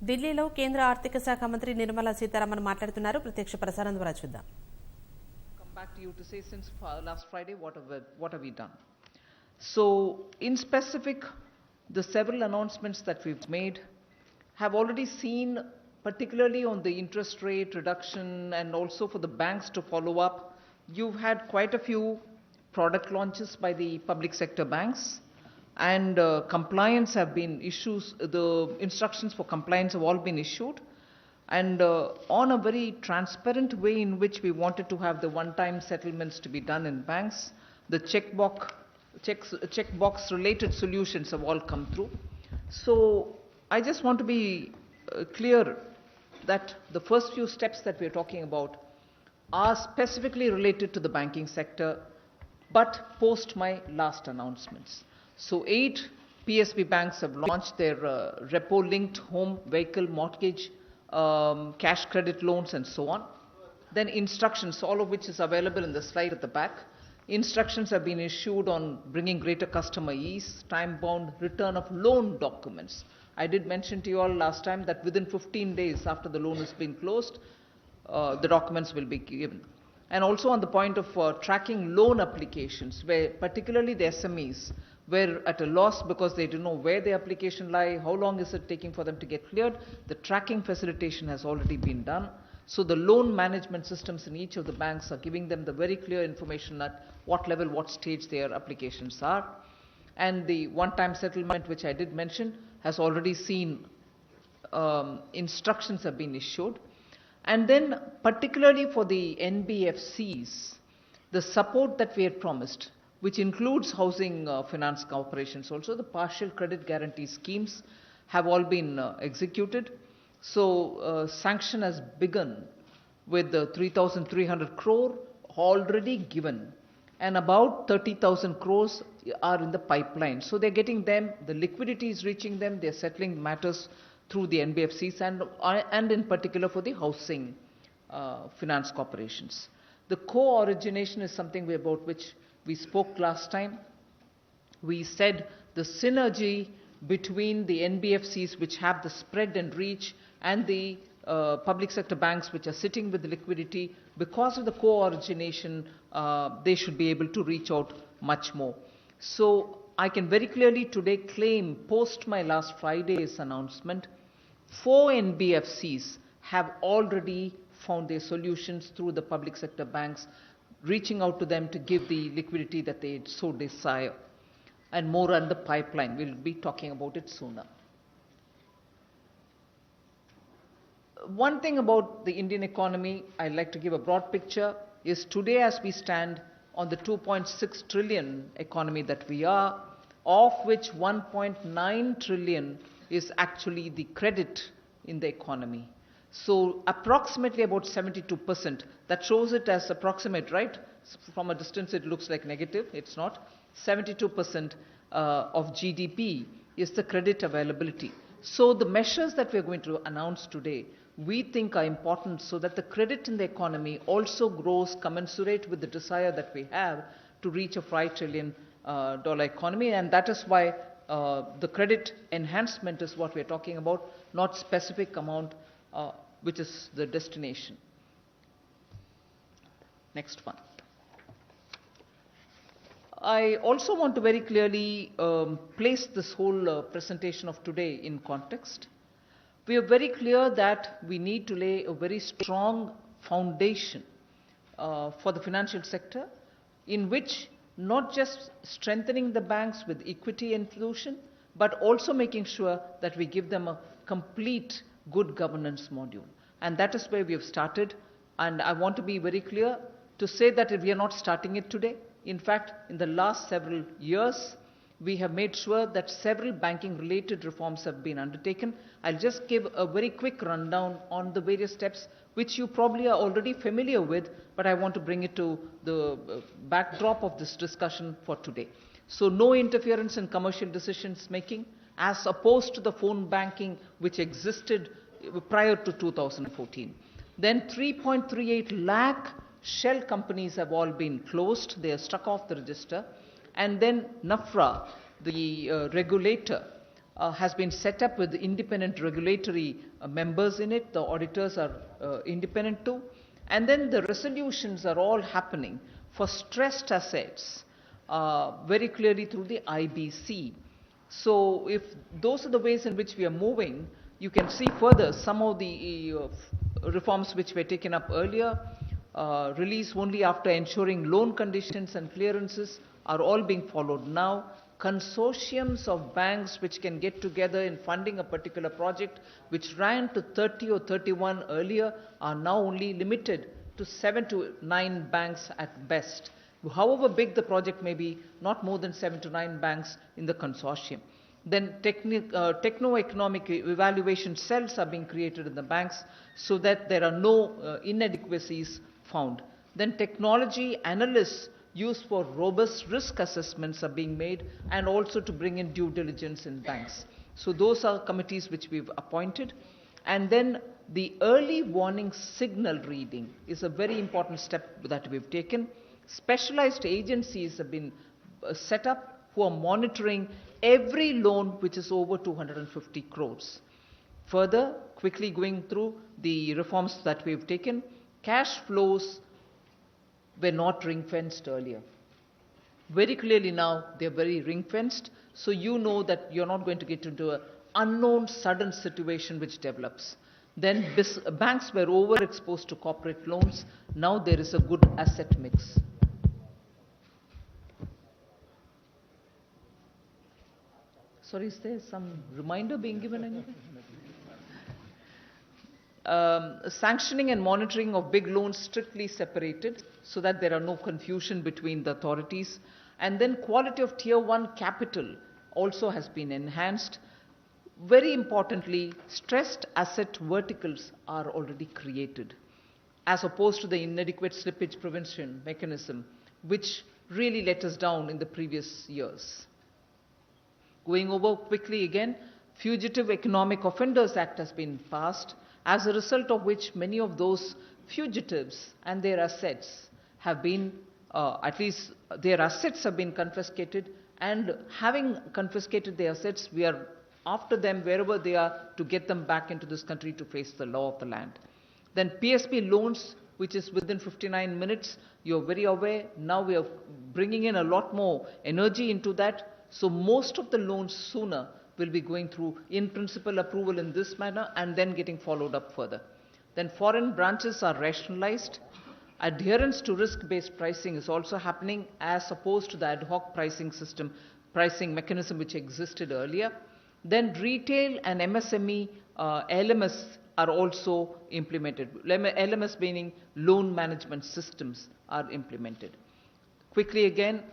ఢిల్లీలో కేంద్ర ఆర్థిక శాఖ మంత్రి నిర్మలా సీతారామన్ మాట్లాడుతున్నారు. ప్రత్యక్ష ప్రసారం ద్వారా చూద్దాం. Come back to you to say since last Friday what have we done. So in specific, the several announcements that we've made have already seen, particularly on the interest rate reduction and also for the banks to follow up. You've had quite a few product launches by the public sector banks, and compliance have been issues. The instructions for compliance have all been issued, and on a very transparent way in which we wanted to have the one-time settlements to be done in banks. The checkbox related solutions have all come through. So I just want to be clear that the first few steps that we're talking about are specifically related to the banking sector, but post my last announcements. So 8 PSB banks have launched their repo-linked home vehicle mortgage, cash credit loans and so on. Then instructions, all of which is available in the slide at the back. Instructions have been issued on bringing greater customer ease, time-bound return of loan documents. I did mention to you all last time that within 15 days after the loan has been closed, the documents will be given. And also on the point of tracking loan applications, where particularly the SMEs were at a loss because they didn't know where the application lie, how long is it taking for them to get cleared. The tracking facilitation has already been done. So the loan management systems in each of the banks are giving them the very clear information at what level, what stage their applications are. And the one-time settlement, which I did mention, has already seen instructions have been issued. And then particularly for the NBFCs, the support that we had promised, which includes housing finance corporations also, the partial credit guarantee schemes have all been executed. So sanction has begun with 3,300 crore already given, and about 30,000 crores are in the pipeline. So they're getting them, the liquidity is reaching them, they're settling matters through the NBFCs and in particular for the housing finance corporations. The co-origination is something about which we spoke last time. We said the synergy between the NBFCs, which have the spread and reach, and the public sector banks, which are sitting with the liquidity, because of the co-origination, they should be able to reach out much more. So I can very clearly today claim, post my last Friday's announcement, 4 NBFCs have already found their solutions through the public sector banks, reaching out to them to give the liquidity that they so desire. And more on the pipeline. We'll be talking about it sooner. One thing about the Indian economy, I'd like to give a broad picture, is today as we stand on the 2.6 trillion economy that we are, of which 1.9 trillion is actually the credit in the economy. So approximately about 72%. That shows it as approximate, right? From a distance it looks like negative. It's not. 72% of GDP is the credit availability. So the measures that we're going to announce today, we think are important so that the credit in the economy also grows commensurate with the desire that we have to reach a $5 trillion economy. And that is why the credit enhancement is what we're talking about, not specific amount, which is the destination. Next one. I also want to very clearly place this whole presentation of today in context. We are very clear that we need to lay a very strong foundation for the financial sector, in which not just strengthening the banks with equity infusion, but also making sure that we give them a complete good governance module. And that is where we have started. And I want to be very clear to say that we are not starting it today. In fact, in the last several years, we have made sure that several banking related reforms have been undertaken. I'll just give a very quick rundown on the various steps, which you probably are already familiar with, but I want to bring it to the backdrop of this discussion for today. So no interference in commercial decisions making, as opposed to the phone banking which existed prior to 2014. Then 3.38 lakh shell companies have all been closed. They are struck off the register. And then NAFRA, the regulator has been set up with independent regulatory members in it. The auditors are independent too. And then the resolutions are all happening for stressed assets very clearly through the IBC. So if those are the ways in which we are moving, you can see further some of the reforms which were taken up earlier, release only after ensuring loan conditions and clearances are all being followed now. Consortiums of banks which can get together in funding a particular project, which ran to 30 or 31 earlier, are now only limited to 7 to 9 banks at best. However big the project may be, not more than 7 to 9 banks in the consortium. Then techno-economic evaluation cells are being created in the banks so that there are no inadequacies found. Then technology analysts used for robust risk assessments are being made, and also to bring in due diligence in banks. So those are committees which we've appointed. And then the early warning signal reading is a very important step that we've taken. Specialized agencies have been set up who are monitoring every loan which is over 250 crores. Further, quickly going through the reforms that we've taken, cash flows were not ring-fenced earlier. Very clearly now they're very ring-fenced, so you know that you're not going to get into an unknown sudden situation which develops. Then banks were overexposed to corporate loans. Now there is a good asset mix. Sorry, is there some reminder being given anyway? Sanctioning and monitoring of big loans strictly separated so that there are no confusion between the authorities. And then quality of tier 1 capital also has been enhanced. Very importantly, stressed asset verticals are already created, as opposed to the inadequate slippage prevention mechanism, which really let us down in the previous years. Going over quickly again, Fugitive Economic Offenders Act has been passed, as a result of which many of those fugitives and their assets have been, at least their assets have been confiscated, and having confiscated their assets, we are after them wherever they are to get them back into this country to face the law of the land. Then PSB loans, which is within 59 minutes, you're very aware, now we are bringing in a lot more energy into that. So most of the loans sooner will be going through in-principle approval in this manner and then getting followed up further. Then foreign branches are rationalized. Adherence to risk-based pricing is also happening, as opposed to the ad hoc pricing mechanism which existed earlier. Then retail and MSME LMS are also implemented. LMS meaning loan management systems are implemented. Quickly again,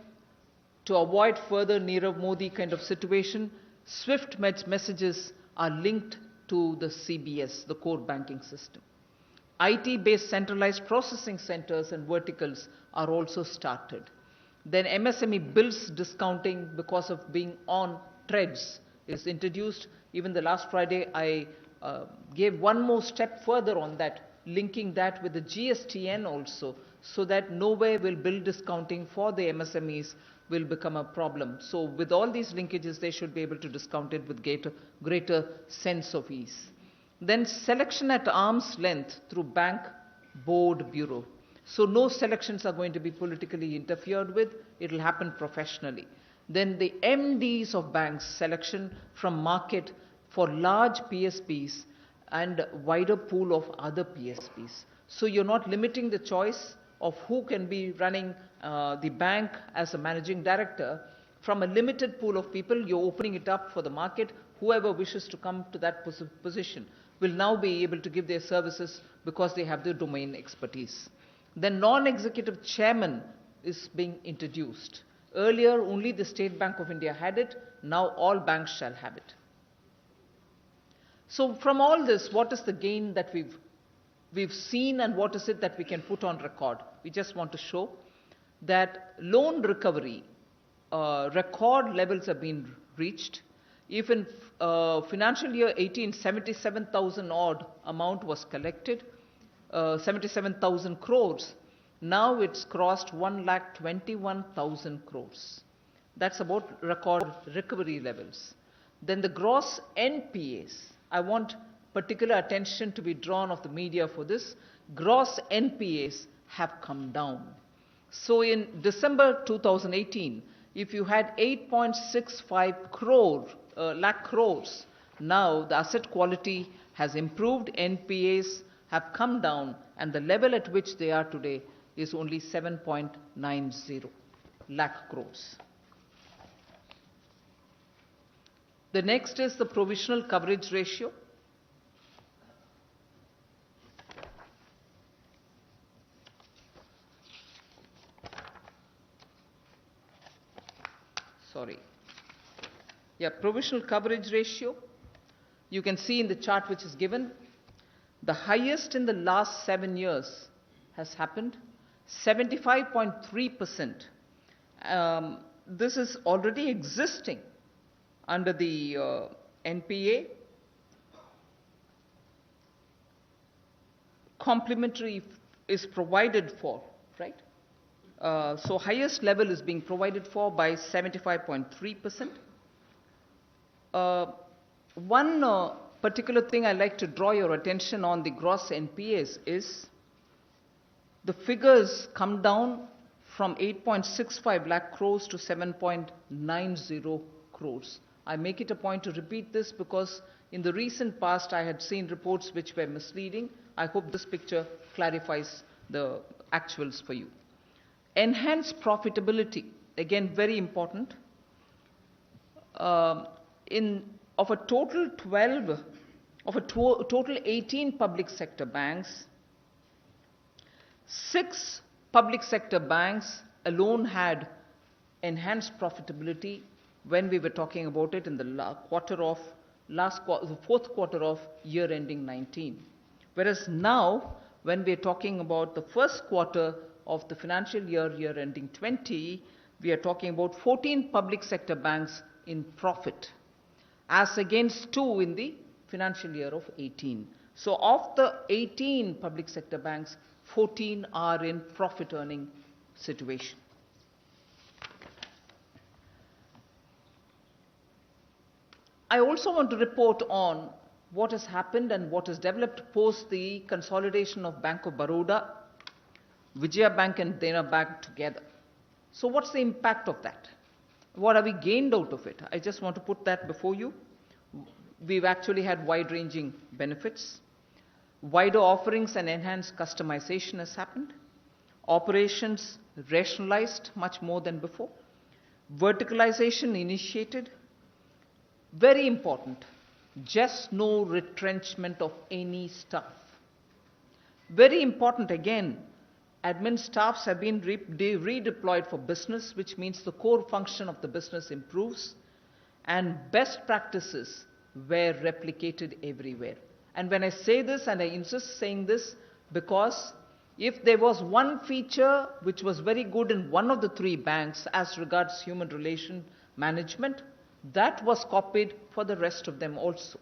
to avoid further Nirav Modi kind of situation, SWIFT messages are linked to the CBS, the core banking system. IT-based centralized processing centers and verticals are also started. Then MSME bills discounting because of being on threads is introduced. Even the last Friday, I gave one more step further on that, linking that with the GSTN also, so that nowhere will bill discounting for the MSMEs will become a problem. So with all these linkages, they should be able to discount it with greater sense of ease. Then selection at arm's length through bank board bureau. So no selections are going to be politically interfered with. It will happen professionally. Then the MDs of banks selection from market for large PSBs and wider pool of other PSBs. So you're not limiting the choice of who can be running the bank as a managing director. From a limited pool of people, you're opening it up for the market. Whoever wishes to come to that position will now be able to give their services because they have the domain expertise. The non-executive chairman is being introduced. Earlier, only the State Bank of India had it. Now all banks shall have it. So from all this, what is the gain that we've seen, and what is it that we can put on record? We just want to show that loan recovery record levels have been reached. If in financial year 18, 77,000 odd amount was collected, 77,000 crores, now it's crossed 1,21,000 crores. That's about record recovery levels. Then the gross NPAs. I want particular attention to be drawn of the media for this. Gross NPAs have come down. So in December 2018, if you had 8.65 lakh crores, now the asset quality has improved, NPAs have come down, and the level at which they are today is only 7.90 lakh crores. The next is the provisional coverage ratio. Provisional coverage ratio. You can see in the chart which is given, the highest in the last 7 years has happened, 75.3%. This is already existing under the NPA. Complementary is provided for, right? So highest level is being provided for by 75.3%. One particular thing I'd like to draw your attention on the gross NPAs is the figures come down from 8.65 lakh crores to 7.90 crores. I make it a point to repeat this because in the recent past I had seen reports which were misleading. I hope this picture clarifies the actuals for you. Enhanced profitability, again very important. Of a total 18 public sector banks, 6 public sector banks alone had enhanced profitability when we were talking about it in the fourth quarter of year ending 19. Whereas now, when we're talking about the first quarter of the financial year ending 20, we are talking about 14 public sector banks in profit, as against 2 in the financial year of 18. So of the 18 public sector banks, 14 are in profit earning situation. I also want to report on what has happened and what has developed post the consolidation of Bank of Baroda, Vijaya Bank and Dena Bank together. So what's the impact of that? What have we gained out of it? I just want to put that before you. We've actually had wide-ranging benefits. Wider offerings and enhanced customization has happened. Operations rationalized much more than before. Verticalization initiated. Very important, just no retrenchment of any staff. Very important again, admin staffs have been redeployed for business, which means the core function of the business improves, and best practices were replicated everywhere. And when I say this, and I insist saying this, because if there was one feature which was very good in one of the 3 banks as regards human relation management, that was copied for the rest of them also.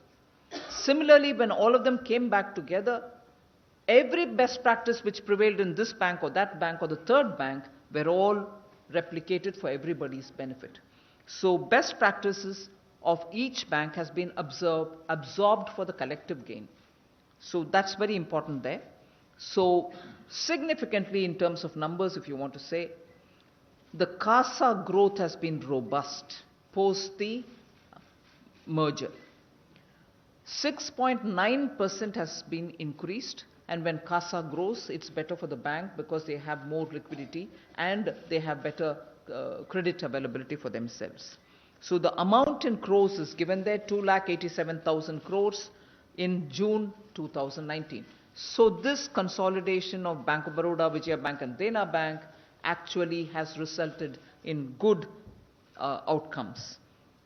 Similarly, when all of them came back together, every best practice which prevailed in this bank or that bank or the third bank were all replicated for everybody's benefit. So best practices of each bank has been absorbed for the collective gain. So that's very important there. So significantly in terms of numbers, if you want to say, the CASA growth has been robust post the merger. 6.9% has been increased, and when CASA grows, it's better for the bank because they have more liquidity and they have better credit availability for themselves. So the amount in crores is given there, 2,87,000 crores in June 2019. So this consolidation of Bank of Baroda, Vijaya Bank and Dena Bank actually has resulted in good outcomes.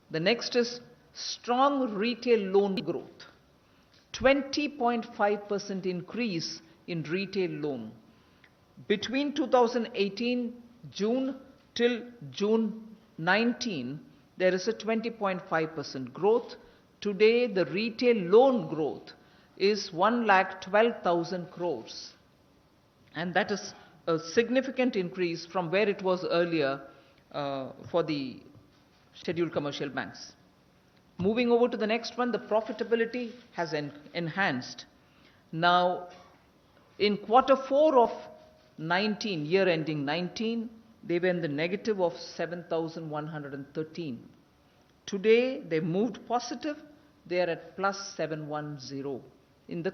The next is strong retail loan growth. 20.5% increase in retail loan. Between 2018 June till June 19, there is a 20.5% growth. Today, the retail loan growth is 1,12,000 crores. And that is a significant increase from where it was earlier for the scheduled commercial banks. Moving over to the next one, the profitability has enhanced. Now, in Q4 of 19, year ending 19, they were in the negative of 7,113. Today, they moved positive. They are at plus 710 in the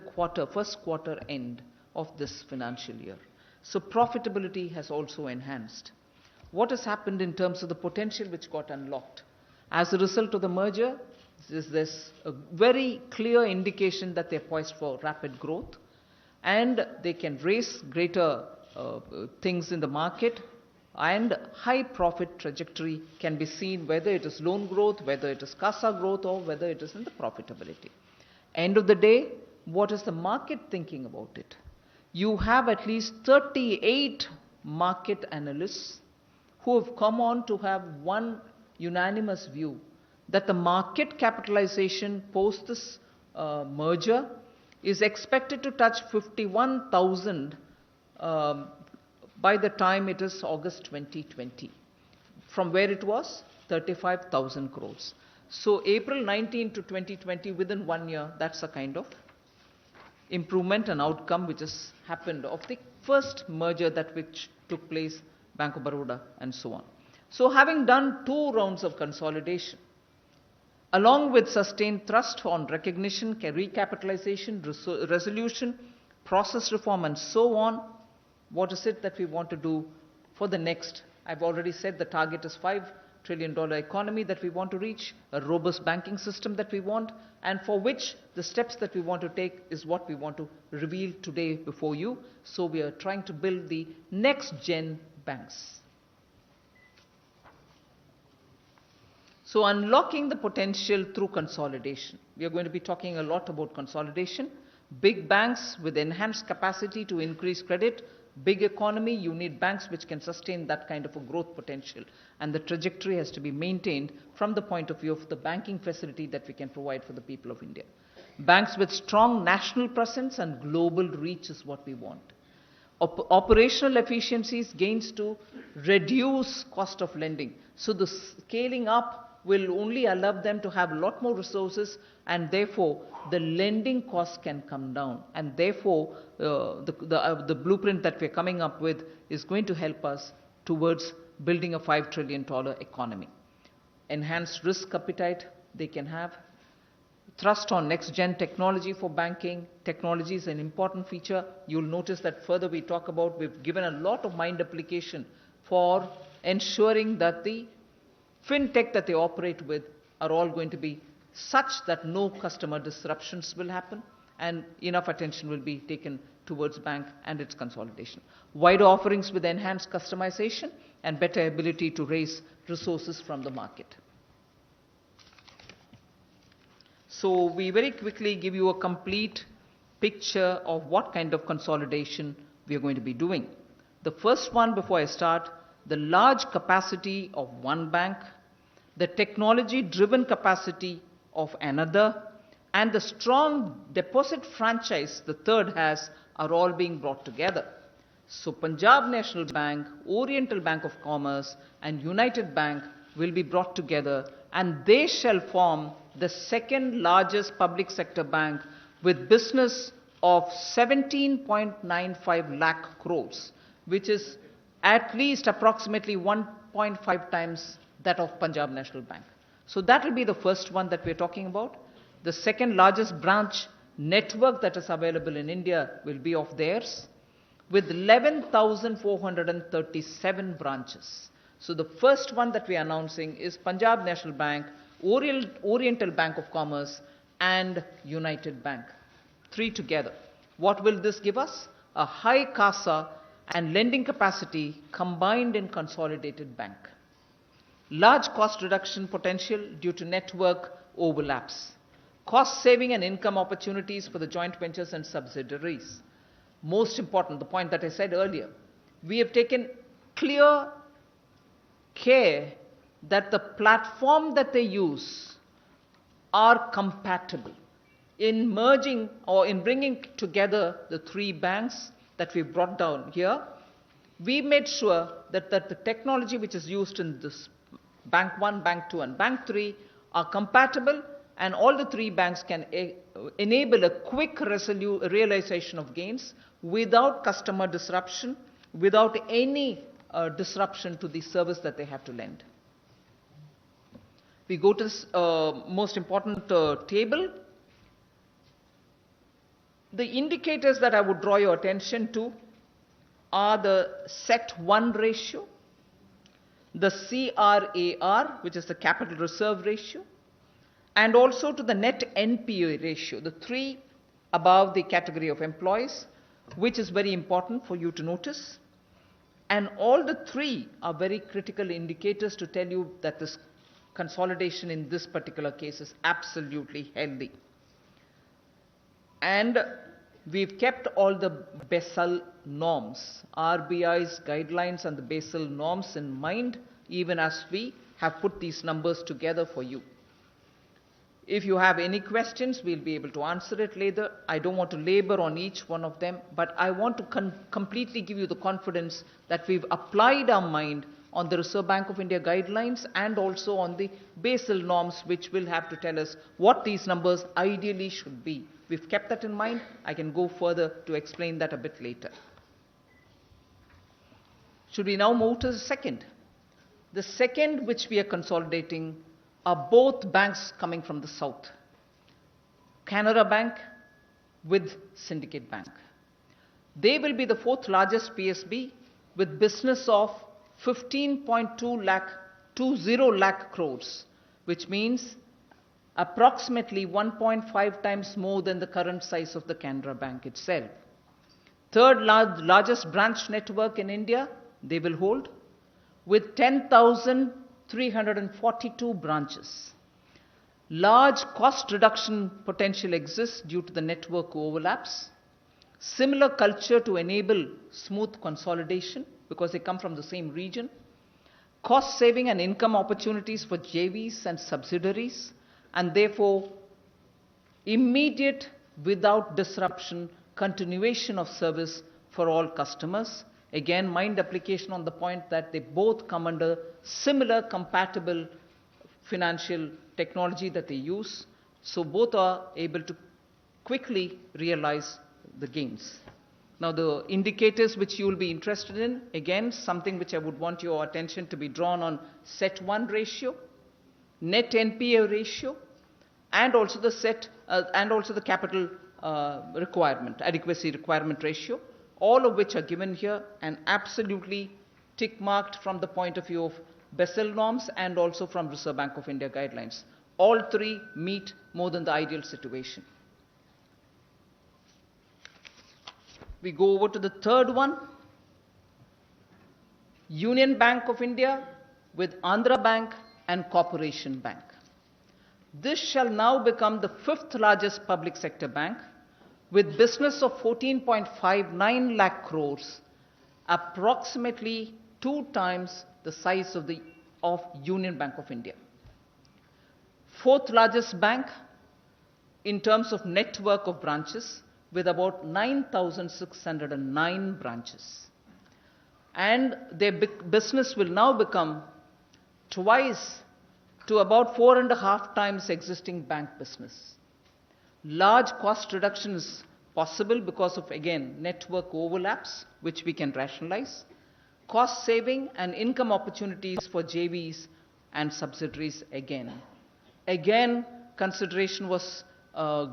first quarter end of this financial year. So profitability has also enhanced. What has happened in terms of the potential which got unlocked? As a result of the merger, there's a very clear indication that they're poised for rapid growth and they can raise greater things in the market, and high profit trajectory can be seen whether it is loan growth, whether it is CASA growth, or whether it is in the profitability. End of the day, what is the market thinking about it? You have at least 38 market analysts who have come on to have one unanimous view that the market capitalization post this merger is expected to touch 51,000 by the time it is August 2020, from where it was 35,000 crores. So April 19 to 2020, within 1 year, that's a kind of improvement and outcome which has happened of the first merger which took place, Bank of Baroda and so on. So having done 2 rounds of consolidation, along with sustained thrust on recognition, recapitalization, resolution, process reform and so on, what is it that we want to do for the next? I've already said the target is $5 trillion economy that we want to reach, a robust banking system that we want, and for which the steps that we want to take is what we want to reveal today before you. So we are trying to build the next gen banks. So unlocking the potential through consolidation. We are going to be talking a lot about consolidation. Big banks with enhanced capacity to increase credit. Big economy, you need banks which can sustain that kind of a growth potential. And the trajectory has to be maintained from the point of view of the banking facility that we can provide for the people of India. Banks with strong national presence and global reach is what we want. Operational efficiencies gains to reduce cost of lending. So the scaling up will only allow them to have a lot more resources, and therefore the lending costs can come down, and therefore the blueprint that we're coming up with is going to help us towards building a $5 trillion economy. Enhanced risk appetite they can have. Thrust on next gen technology for banking. Technology is an important feature. You'll notice that further we talk about, we've given a lot of mind application for ensuring that the fintech that they operate with are all going to be such that no customer disruptions will happen and enough attention will be taken towards bank and its consolidation. Wider offerings with enhanced customization and better ability to raise resources from the market. So we very quickly give you a complete picture of what kind of consolidation we are going to be doing. The first one, before I start, the large capacity of one bank, the technology-driven capacity of another, and the strong deposit franchise the third has, are all being brought together. So Punjab National Bank, Oriental Bank of Commerce, and United Bank will be brought together, and they shall form the second largest public sector bank with business of 17.95 lakh crores, which is at least approximately 1.5 times that of Punjab National Bank. So that will be the first one that we're talking about. The second largest branch network that is available in India will be of theirs, with 11,437 branches. So the first one that we are announcing is Punjab National Bank, Oriental Bank of Commerce, and United Bank. 3 together. What will this give us? A high CASA and lending capacity combined in consolidated bank. Large cost reduction potential due to network overlaps. Cost saving and income opportunities for the joint ventures and subsidiaries. Most important, the point that I said earlier, we have taken clear care that the platform that they use are compatible. In merging or in bringing together the 3 banks that we brought down here, we made sure that the technology which is used in this Bank 1, Bank 2 and Bank 3 are compatible and all the three banks can enable a quick realization of gains without customer disruption, without any disruption to the service that they have to lend. We go to this most important table. The indicators that I would draw your attention to are the CET1 ratio, the CRAR, which is the capital reserve ratio, and also to the net NPA ratio, the three above the category of employees, which is very important for you to notice. And all the three are very critical indicators to tell you that this consolidation in this particular case is absolutely healthy. And we've kept all the Basel norms, RBI's guidelines and the Basel norms in mind, even as we have put these numbers together for you. If you have any questions, we'll be able to answer it later. I don't want to labor on each one of them, but I want to completely give you the confidence that we've applied our mind on the Reserve Bank of India guidelines and also on the Basel norms, which will have to tell us what these numbers ideally should be. We've kept that in mind. I can go further to explain that a bit later. Should we now move to the second? The second which we are consolidating are both banks coming from the south. Canara Bank with Syndicate Bank. They will be the fourth largest PSB with business of 15.20 lakh crores, which means approximately 1.5 times more than the current size of the Canara Bank itself. Third largest branch network in India, they will hold, with 10,342 branches. Large cost reduction potential exists due to the network overlaps. Similar culture to enable smooth consolidation because they come from the same region. Cost saving and income opportunities for JVs and subsidiaries, and therefore immediate, without disruption, continuation of service for all customers. Again, mind application on the point that they both come under similar compatible financial technology that they use. So both are able to quickly realize the gains. Now the indicators which you will be interested in, again, something which I would want your attention to be drawn on: CET1 ratio, net NPA ratio, and also the capital requirement, adequacy requirement ratio, all of which are given here and absolutely tick marked from the point of view of Basel norms and also from Reserve Bank of India guidelines. All three meet more than the ideal situation. We go over to the third one, Union Bank of India with Andhra Bank and Corporation Bank. This shall now become the fifth largest public sector bank with business of 14.59 lakh crores, approximately 2 times the size of Union Bank of India. Fourth largest bank in terms of network of branches with about 9,609 branches. And their business will now become twice to about 4.5 times existing bank business. Large cost reduction is possible because of, again, network overlaps, which we can rationalize. Cost saving and income opportunities for JVs and subsidiaries again. Again, consideration was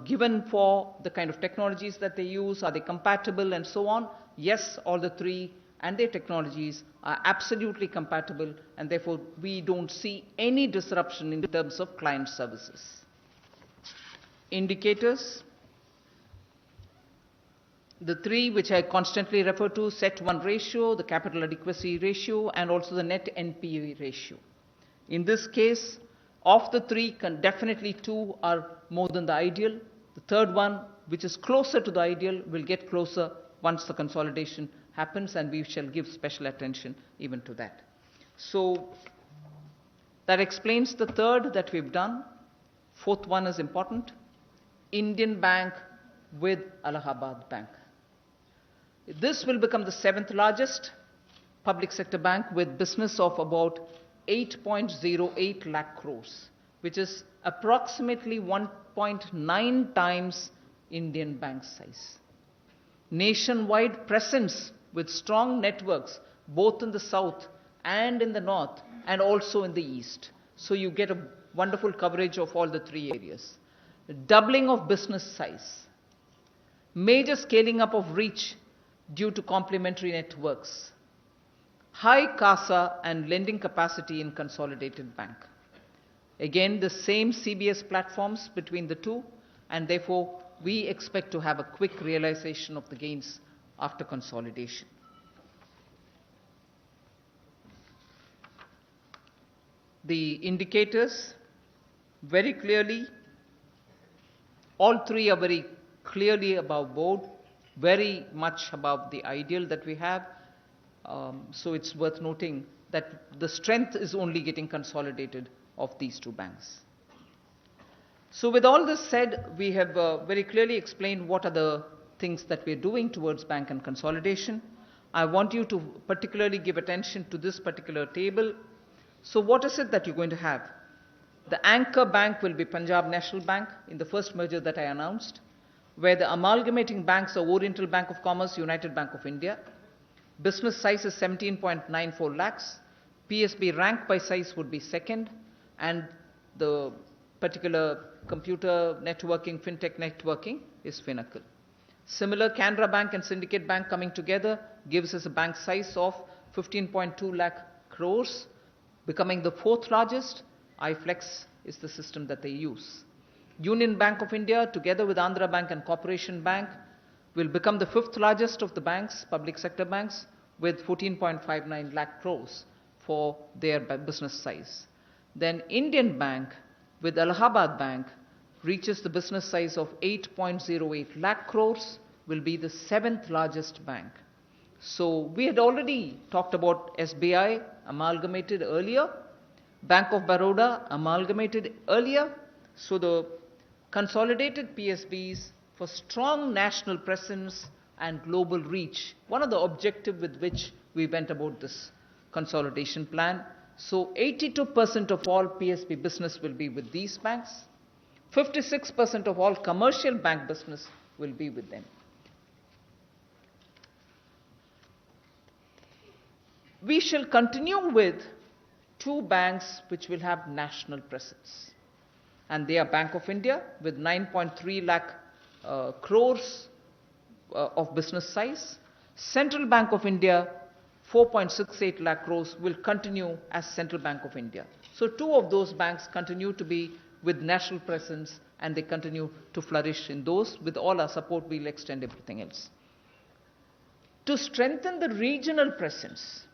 given for the kind of technologies that they use, are they compatible and so on. Yes, all the three and their technologies are absolutely compatible, and therefore we don't see any disruption in terms of client services. Indicators. The three which I constantly refer to: CET1 ratio, the capital adequacy ratio, and also the net NPA ratio. In this case, of the three, definitely 2 are more than the ideal. The third one, which is closer to the ideal, will get closer once the consolidation happens, and we shall give special attention even to that. So that explains the third that we've done. Fourth one is important: Indian Bank with Allahabad Bank. This will become the 7th largest public sector bank with business of about 8.08 lakh crores. which is approximately 1.9 times Indian bank size. Nationwide presence with strong networks both in the south and in the north and also in the east. So you get a wonderful coverage of all the three areas. Doubling of business size. Major scaling up of reach due to complementary networks. High CASA and lending capacity in consolidated bank. Again, the same CBS platforms between the two, and therefore we expect to have a quick realization of the gains after consolidation. The indicators, very clearly, all three are very clearly above board, very much above the ideal that we have. So it's worth noting that the strength is only getting consolidated of these two banks. So with all this said, we have very clearly explained what are the things that we're doing towards bank and consolidation. I want you to particularly give attention to this particular table. So what is it that you're going to have? The anchor bank will be Punjab National Bank in the first merger that I announced, where the amalgamating banks are Oriental Bank of Commerce, United Bank of India. Business size is 17.94 lakhs. PSB rank by size would be second, and the particular computer networking, fintech networking is Finacle. Similar, Canara Bank and Syndicate Bank coming together gives us a bank size of 15.2 lakh crores, becoming the fourth largest. iFlex is the system that they use. Union Bank of India, together with Andhra Bank and Corporation Bank, will become the fifth largest of the banks, public sector banks, with 14.59 lakh crores for their business size. Then Indian Bank with Allahabad Bank reaches the business size of 8.08 lakh crores, will be the seventh largest bank. So we had already talked about SBI amalgamated earlier, Bank of Baroda amalgamated earlier. So the consolidated PSBs for strong national presence and global reach, one of the objectives with which we went about this consolidation plan. So 82% of all PSB business will be with these banks. 56% of all commercial bank business will be with them. We shall continue with two banks which will have national presence. And they are Bank of India with 9.3 lakh crores of business size. Central Bank of India, 4.68 lakh crores, will continue as Central Bank of India. So two of those banks continue to be with national presence, and they continue to flourish in those. With all our support, we'll extend everything else. To strengthen the regional presence,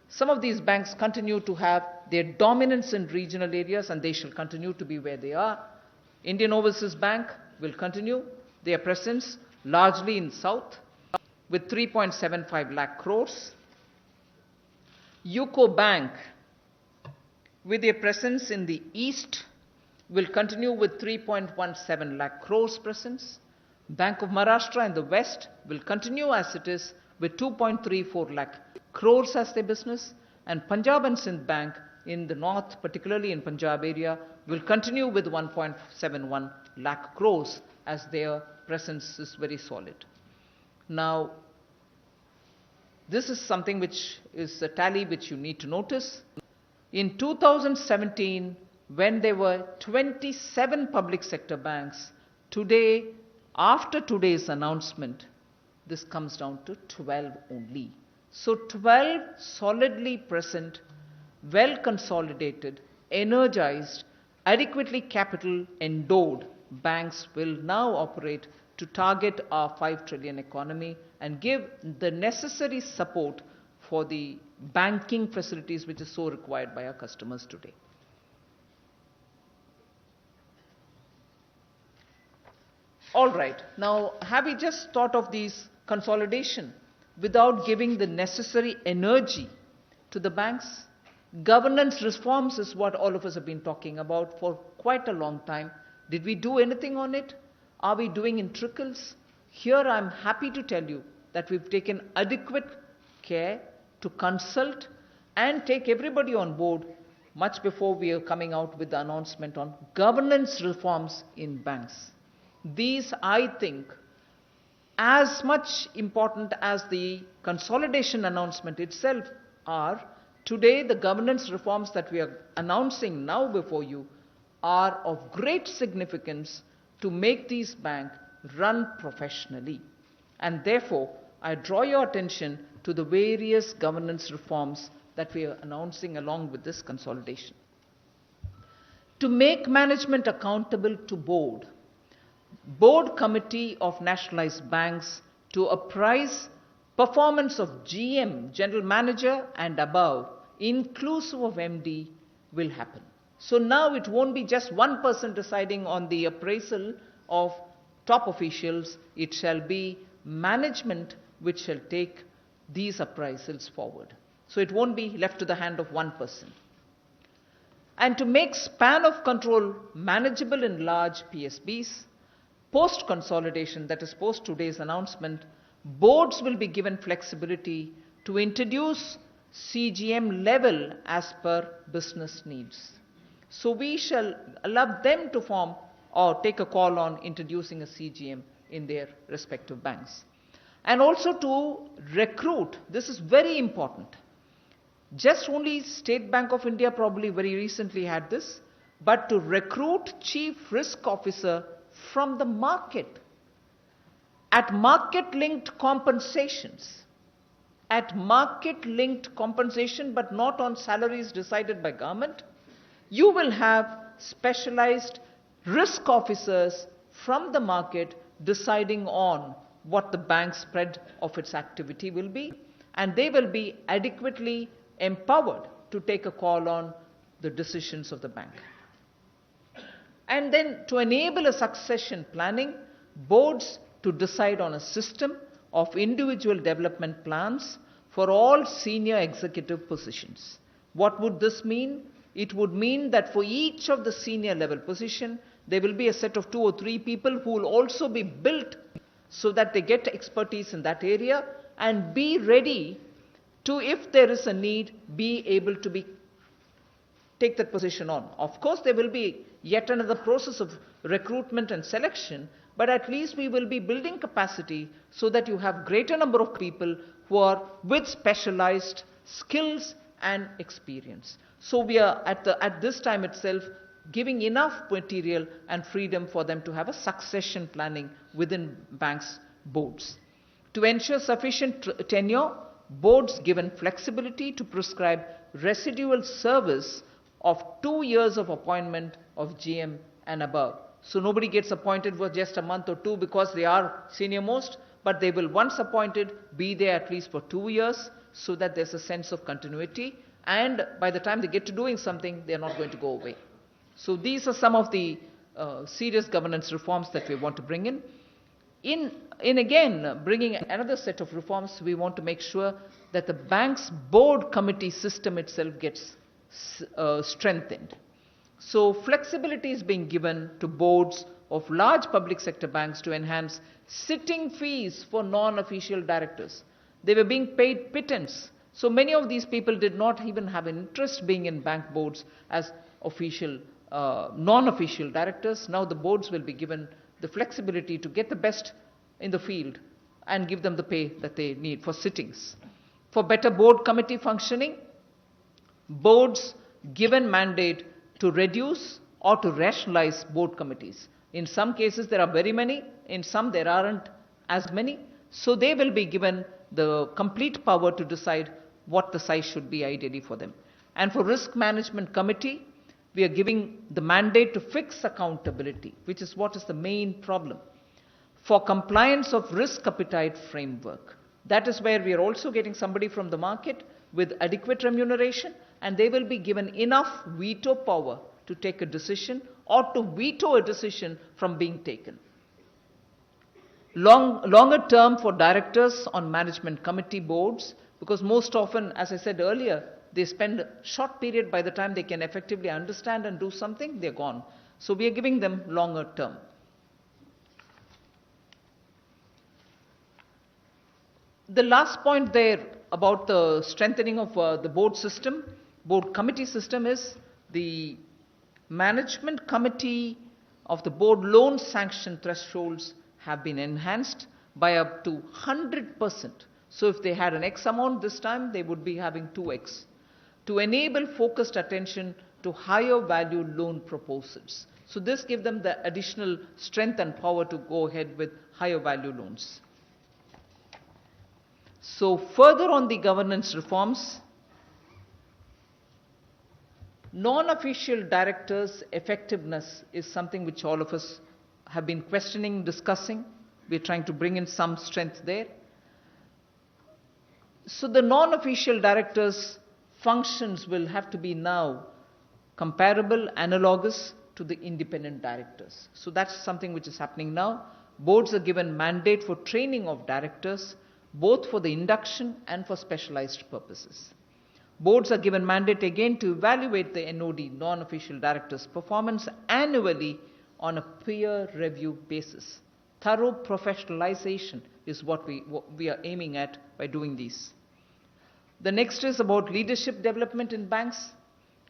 some of these banks continue to have their dominance in regional areas, and they shall continue to be where they are. Indian Overseas Bank will continue their presence largely in South with 3.75 lakh crores. UCO Bank, with their presence in the East, will continue with 3.17 lakh crores presence. Bank of Maharashtra in the West will continue as it is with 2.34 lakh crores as their business. And Punjab and Sindh Bank in the North, particularly in Punjab area, will continue with 1.71 lakh crores as their presence is very solid. Now, this is something which is a tally which you need to notice. In 2017, when there were 27 public sector banks, today, after today's announcement, this comes down to 12 only. So 12 solidly present, well consolidated, energized, adequately capital endowed banks will now operate to target our 5 trillion economy and give the necessary support for the banking facilities which is so required by our customers today. All right, now have we just thought of these consolidation without giving the necessary energy to the banks? Governance reforms is what all of us have been talking about for quite a long time. Did we do anything on it? Are we doing in trickles? Here I'm happy to tell you that we've taken adequate care to consult and take everybody on board much before we are coming out with the announcement on governance reforms in banks. These, I think, as much important as the consolidation announcement itself are, today the governance reforms that we are announcing now before you are of great significance to make these banks run professionally. And therefore, I draw your attention to the various governance reforms that we are announcing along with this consolidation. To make management accountable to board committee of nationalized banks to apprise performance of GM, general manager and above, inclusive of MD, will happen. So now it won't be just one person deciding on the appraisal of top officials, it shall be management which shall take these appraisals forward. So it won't be left to the hand of one person. And to make span of control manageable in large PSBs, post-consolidation, that is post today's announcement, boards will be given flexibility to introduce CGM level as per business needs. So we shall allow them to form or take a call on introducing a CGM in their respective banks. And also to recruit, this is very important. Just only State Bank of India probably very recently had this, but to recruit chief risk officer from the market at market-linked compensations. At market-linked compensation, but not on salaries decided by government, you will have specialized risk officers from the market deciding on what the bank's spread of its activity will be, and they will be adequately empowered to take a call on the decisions of the bank. And then to enable a succession planning, boards to decide on a system of individual development plans for all senior executive positions. What would this mean? It would mean that for each of the senior level position, there will be a set of 2 or 3 people who will also be built so that they get expertise in that area and be ready to, if there is a need, be able to take that position on. Of course, there will be yet another process of recruitment and selection, but at least we will be building capacity so that you have greater number of people who are with specialized skills and experience. So we are at this time itself giving enough material and freedom for them to have a succession planning within banks' boards. To ensure sufficient tenure, boards given flexibility to prescribe residual service of 2 years of appointment of GM and above. So nobody gets appointed for just a month or 2 because they are senior most, but they will, once appointed, be there at least for 2 years so that there's a sense of continuity, and by the time they get to doing something, they're not going to go away. So these are some of the serious governance reforms that we want to bring in. In again bringing another set of reforms, we want to make sure that the bank's board committee system itself gets strengthened. So flexibility is being given to boards of large public sector banks to enhance sitting fees for non-official directors. They were being paid pittance. So many of these people did not even have an interest being in bank boards as official, non-official directors. Now the boards will be given the flexibility to get the best in the field and give them the pay that they need for sittings. For better board committee functioning, boards given mandate to reduce or to rationalize board committees. In some cases there are very many, in some there aren't as many. So they will be given the complete power to decide what the size should be ideally for them. And for risk management committee, we are giving the mandate to fix accountability, which is what is the main problem. For compliance of risk appetite framework, that is where we are also getting somebody from the market with adequate remuneration, and they will be given enough veto power to take a decision or to veto a decision from being taken. Longer term for directors on management committee boards, because most often, as I said earlier, they spend a short period. By the time they can effectively understand and do something, they're gone. So we are giving them longer term. The last point there about the strengthening of the board system, board committee system, is the management committee of the board loan sanction thresholds have been enhanced by up to 100%. So if they had an X amount this time, they would be having 2X, to enable focused attention to higher value loan proposals. So this gives them the additional strength and power to go ahead with higher value loans. So further on the governance reforms, non-official directors' effectiveness is something which all of us have been questioning, discussing. We're trying to bring in some strength there. So the non-official directors' functions will have to be now comparable, analogous to the independent directors. So that's something which is happening now. Boards are given mandate for training of directors, both for the induction and for specialized purposes. Boards are given mandate again to evaluate the NOD, non-official directors' performance annually on a peer review basis. Thorough professionalization is what we are aiming at by doing these. The next is about leadership development in banks.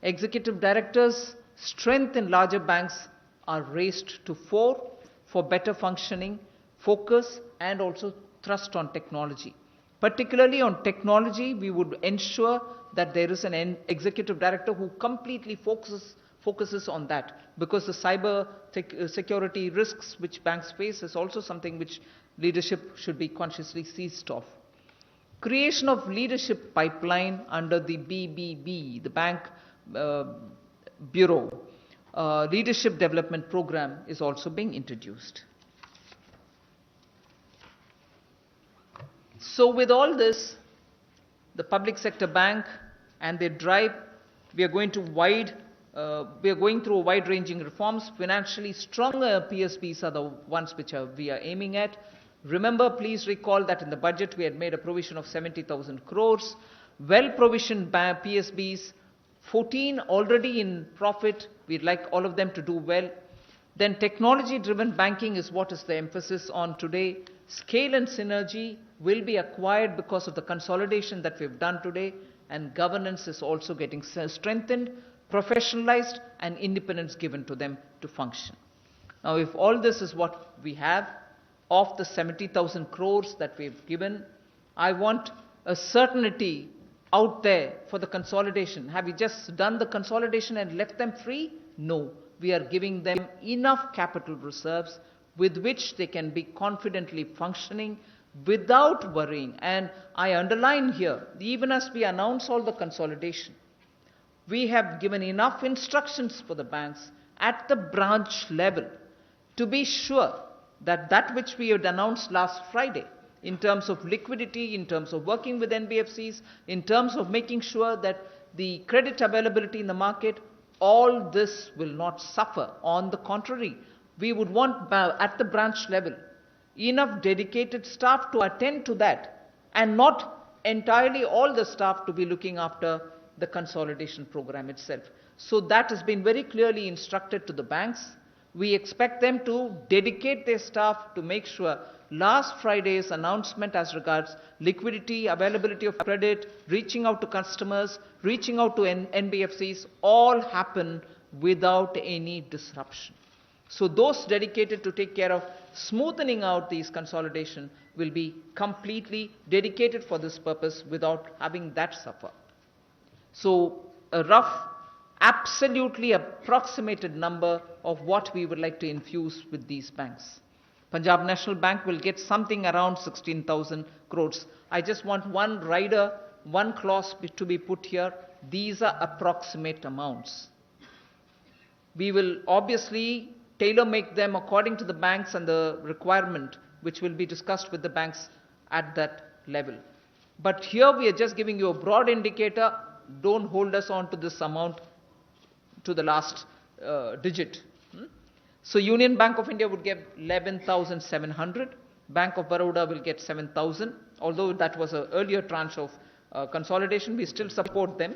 Executive directors' strength in larger banks are raised to 4 for better functioning, focus, and also thrust on technology. Particularly on technology, we would ensure that there is an executive director who completely focuses on that, because the cyber security risks which banks face is also something which leadership should be consciously seized of. Creation of leadership pipeline under the BBB, the Bank Bureau Leadership Development Program, is also being introduced. So with all this, the public sector bank and their drive, we are going through wide-ranging reforms. Financially stronger PSBs are the ones which we are aiming at. Remember, please recall that in the budget we had made a provision of 70,000 crores. Well-provisioned PSBs, 14 already in profit. We'd like all of them to do well. Then technology-driven banking is what is the emphasis on today. Scale and synergy will be acquired because of the consolidation that we've done today, and governance is also getting strengthened, professionalized, and independence given to them to function. Now, if all this is what we have, of the 70,000 crores that we've given, I want a certainty out there for the consolidation. Have we just done the consolidation and left them free? No. We are giving them enough capital reserves with which they can be confidently functioning without worrying. And I underline here, even as we announce all the consolidation, we have given enough instructions for the banks at the branch level to be sure that that which we had announced last Friday in terms of liquidity, in terms of working with NBFCs, in terms of making sure that the credit availability in the market, all this will not suffer. On the contrary, we would want at the branch level enough dedicated staff to attend to that, and not entirely all the staff to be looking after the consolidation program itself. So that has been very clearly instructed to the banks. We expect them to dedicate their staff to make sure last Friday's announcement as regards liquidity, availability of credit, reaching out to customers, reaching out to NBFCs, all happen without any disruption. So those dedicated to take care of smoothing out these consolidation will be completely dedicated for this purpose without having that suffer. So a rough, absolutely approximated number of what we would like to infuse with these banks. Punjab National Bank will get something around 16,000 crores. I just want one rider, one clause to be put here. These are approximate amounts. We will obviously tailor-make them according to the banks and the requirement, which will be discussed with the banks at that level. But here we are just giving you a broad indicator. Don't hold us on to this amount to the last digit. So Union Bank of India would get 11,700. Bank of Baroda will get 7,000. Although that was an earlier tranche of consolidation, we still support them.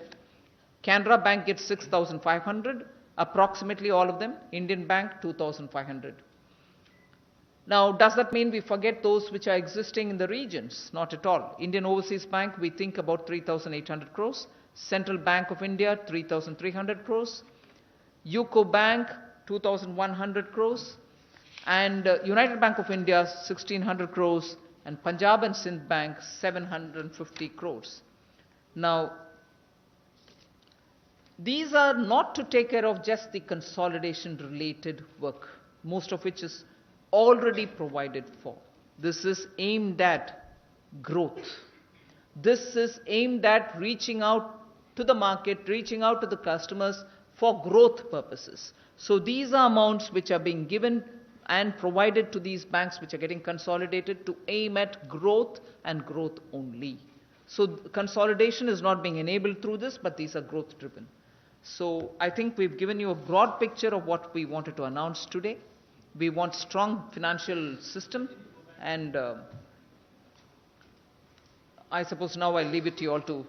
Canara Bank gets 6,500. Approximately all of them. Indian Bank 2,500. Now, does that mean we forget those which are existing in the regions? Not at all. Indian Overseas Bank, we think about 3,800 crores. Central Bank of India, 3,300 crores. UCO Bank, 2,100 crores, and United Bank of India, 1,600 crores, and Punjab and Sindh Bank, 750 crores. Now, these are not to take care of just the consolidation-related work, most of which is already provided for. This is aimed at growth. This is aimed at reaching out to the market, reaching out to the customers for growth purposes. So these are amounts which are being given and provided to these banks which are getting consolidated to aim at growth and growth only. So consolidation is not being enabled through this, but these are growth driven. So I think we've given you a broad picture of what we wanted to announce today. We want strong financial system, and I suppose now I'll leave it to you all to.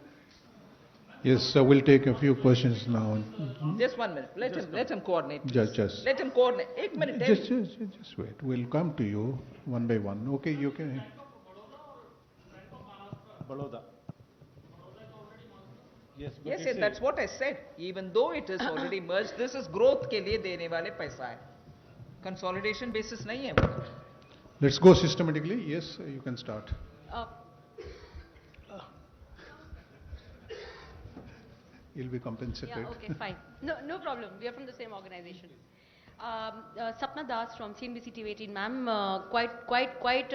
Yes, we'll take a few questions now. Just 1 minute. Let him coordinate. Just. Let him coordinate. 1 minute. Just wait. We'll come to you one by one. Okay, you can. Baroda. Yes, that's what I said. Even though it is already merged, this is growth के लिए देने वाले पैसा है. Consolidation basis नहीं है. Let's go systematically. Yes, you can start. You'll be compensated. Yeah, okay, fine. No problem. We are from the same organization. Sapna Das from CNBC TV 18, ma'am. Quite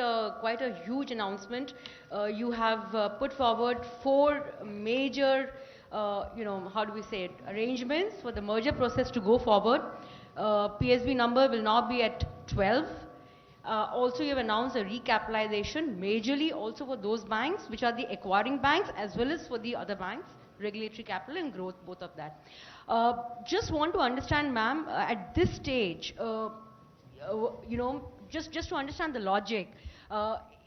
a huge announcement. You have put forward 4 major, how do we say it, arrangements for the merger process to go forward. PSB number will now be at 12. Also, you have announced a recapitalization, majorly also for those banks which are the acquiring banks as well as for the other banks, regulatory capital and growth, both of that. Just want to understand, ma'am, at this stage, just to understand the logic,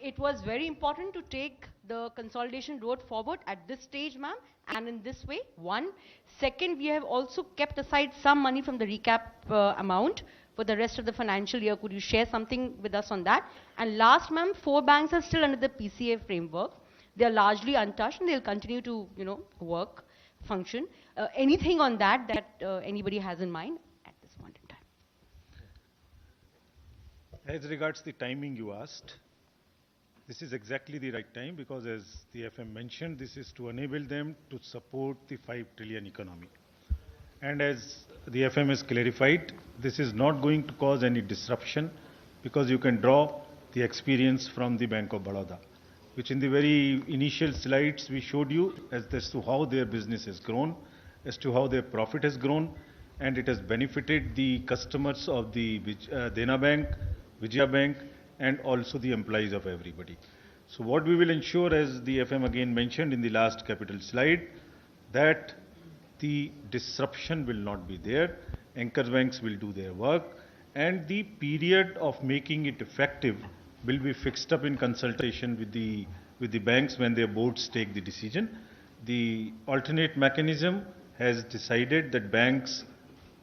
it was very important to take the consolidation road forward at this stage, ma'am, and in this way, one. Second, we have also kept aside some money from the recap amount for the rest of the financial year. Could you share something with us on that? And last, ma'am, 4 banks are still under the PCA framework. They are largely untouched and they'll continue to, work, function. Anything on that anybody has in mind at this point in time? As regards the timing you asked, this is exactly the right time because as the FM mentioned, this is to enable them to support the 5 trillion economy. And as the FM has clarified, this is not going to cause any disruption because you can draw the experience from the Bank of Baroda, which in the very initial slides we showed you as to how their business has grown, as to how their profit has grown, and it has benefited the customers of the Dena Bank, Vijaya Bank, and also the employees of everybody. So what we will ensure, as the FM again mentioned in the last capital slide, that the disruption will not be there, anchor banks will do their work, and the period of making it effective will be fixed up in consultation with the banks when their boards take the decision. The alternate mechanism has decided that banks,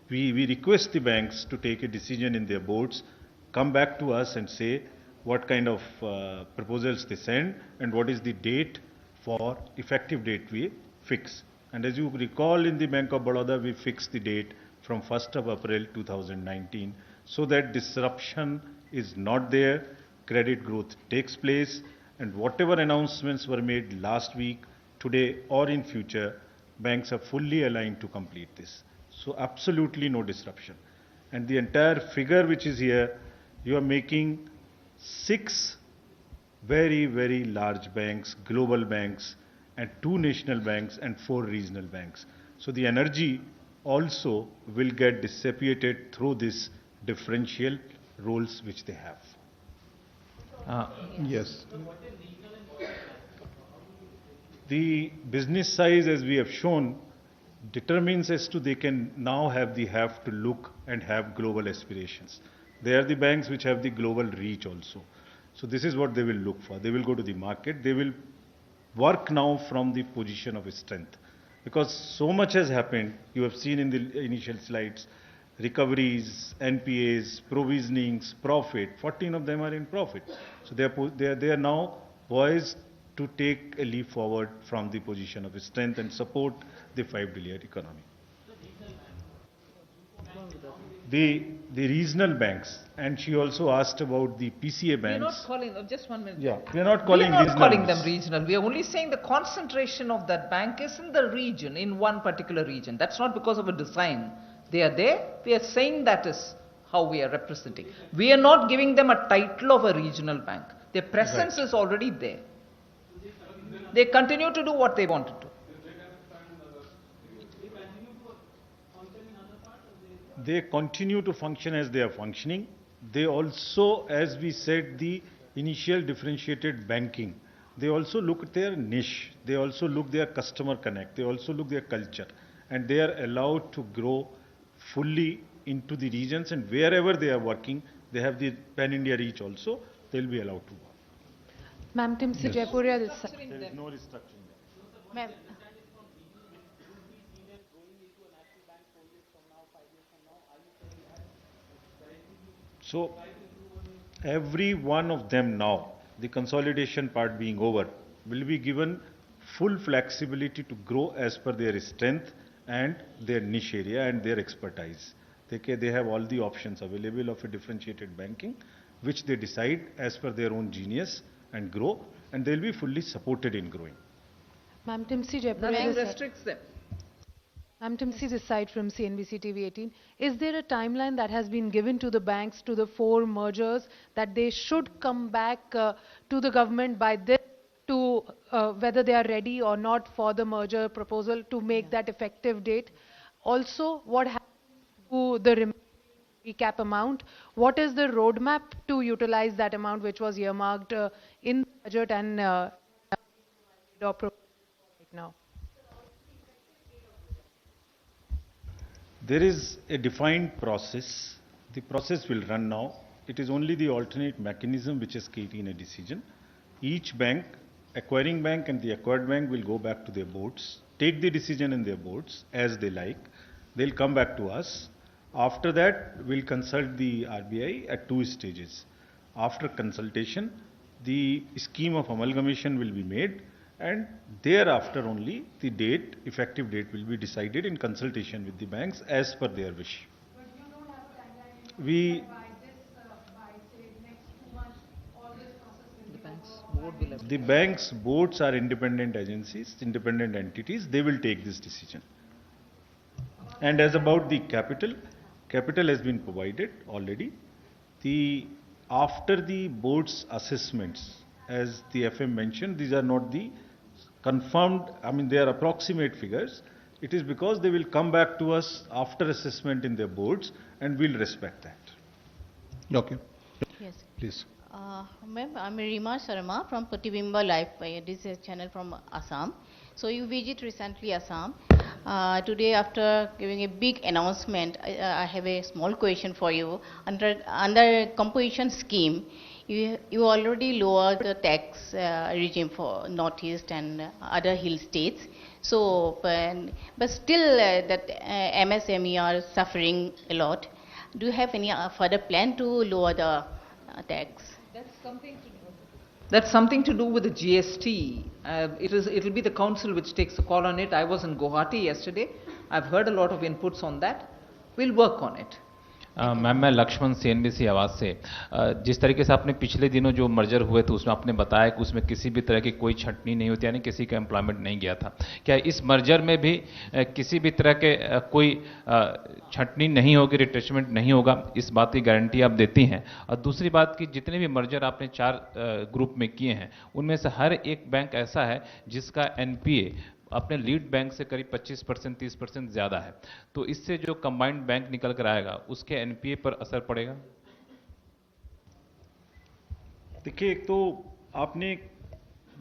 we request the banks to take a decision in their boards, come back to us and say what kind of proposals they send and what is the date for effective date we fix. And as you recall, in the Bank of Baroda, we fixed the date from 1st of April 2019 so that disruption is not there, credit growth takes place, and whatever announcements were made last week, today or in future, banks are fully aligned to complete this. So absolutely no disruption. And the entire figure which is here, you are making 6 very, very large banks, global banks, and 2 national banks and 4 regional banks. So the energy also will get dissipated through this differential roles which they have. Yes. The business size, as we have shown, determines as to they can now have to look and have global aspirations. They are the banks which have the global reach also. So this is what they will look for. They will go to the market. They will work now from the position of strength. Because so much has happened, you have seen in the initial slides, recoveries, NPAs, provisionings, profit, 14 of them are in profit. So they are now poised to take a leap forward from the position of strength and support the 5 trillion economy. the regional banks, and she also asked about the PCA We are banks. not calling, just 1 minute. Yeah, we are not calling We are not regional calling them banks. regional. We are only saying the concentration of that bank is in the region, in one particular region. That's not because of a design. They are there. We are saying that is how we are representing. We are not giving them a title of a regional bank. Their presence is already there. They continue to do what they want to do. They continue to function as they are functioning. They also, as we said, the initial differentiated banking, they also look at their niche. They also look their customer connect. They also look their culture. And they are allowed to grow fully into the regions, and wherever they are working, they have the pan-India reach also, they will be allowed to work. Ma'am, Timsi Jaipuria this side. There is no restructuring there. Ma'am. So, every one of them now, the consolidation part being over, will be given full flexibility to grow as per their strength and their niche area and their expertise. They have all the options available of a differentiated banking, which they decide as per their own genius and grow, and they'll be fully supported in growing. Ma'am, Timsi Jaipuria Nothing this side. restricts them. Ma'am, Timsi this side from CNBC TV 18. Is there a timeline that has been given to the banks, to the 4 mergers, that they should come back to the government by this, to whether they are ready or not for the merger proposal to make that effective date? Also, what happens to the recap amount? What is the roadmap to utilize that amount which was earmarked in the budget and right now? There is a defined process. The process will run now. It is only the alternate mechanism which has taken a decision. Each bank, acquiring bank and the acquired bank, will go back to their boards, take the decision in their boards as they like. They'll come back to us. After that, we'll consult the RBI at 2 stages. After consultation, the scheme of amalgamation will be made, and thereafter only the date, effective date, will be decided in consultation with the banks as per their wish. But you don't have a timeline We, by say next 2 months, all this process will The be banks over. board will have. the banks' boards are independent agencies, independent entities. They will take this decision. And as about the capital, capital has been provided already. After the board's assessments, as the FM mentioned, these are not the confirmed, they are approximate figures. It is because they will come back to us after assessment in their boards, and we'll respect that. Okay, Yes. please. Ma'am, I'm Rima Sharma from Pratibimba Live. This is a channel from Assam. So you visit recently Assam. Today, after giving a big announcement, I have a small question for you. Under composition scheme, you already lowered the tax regime for Northeast and other hill states. So, but still that MSME are suffering a lot. Do you have any further plan to lower the tax? That's something to do with the GST. It will be the council which takes a call on it. I was in Guwahati yesterday. I've heard a lot of inputs on that. We'll work on it. Ma'am मैं Lakshman CNBC आवाज़ से जिस तरीके से आपने पिछले दिनों जो मर्जर हुए थे उसमें आपने बताया कि उसमें किसी भी तरह की कोई छंटनी नहीं होती, यानी किसी का एम्प्लॉयमेंट नहीं गया था। क्या इस मर्जर में भी किसी भी तरह के कोई छंटनी नहीं होगी, रिट्रेचमेंट नहीं होगा, इस बात की गारंटी आप देती हैं? और दूसरी बात कि जितने भी मर्जर आपने 4 ग्रुप में किए हैं, उनमें से हर एक बैंक ऐसा है जिसका NPA अपने लीड बैंक से करीब 25%, 30% ज़्यादा है, तो इससे जो कंबाइंड बैंक निकल कर आएगा उसके NPA पर असर पड़ेगा? देखिए, एक तो आपने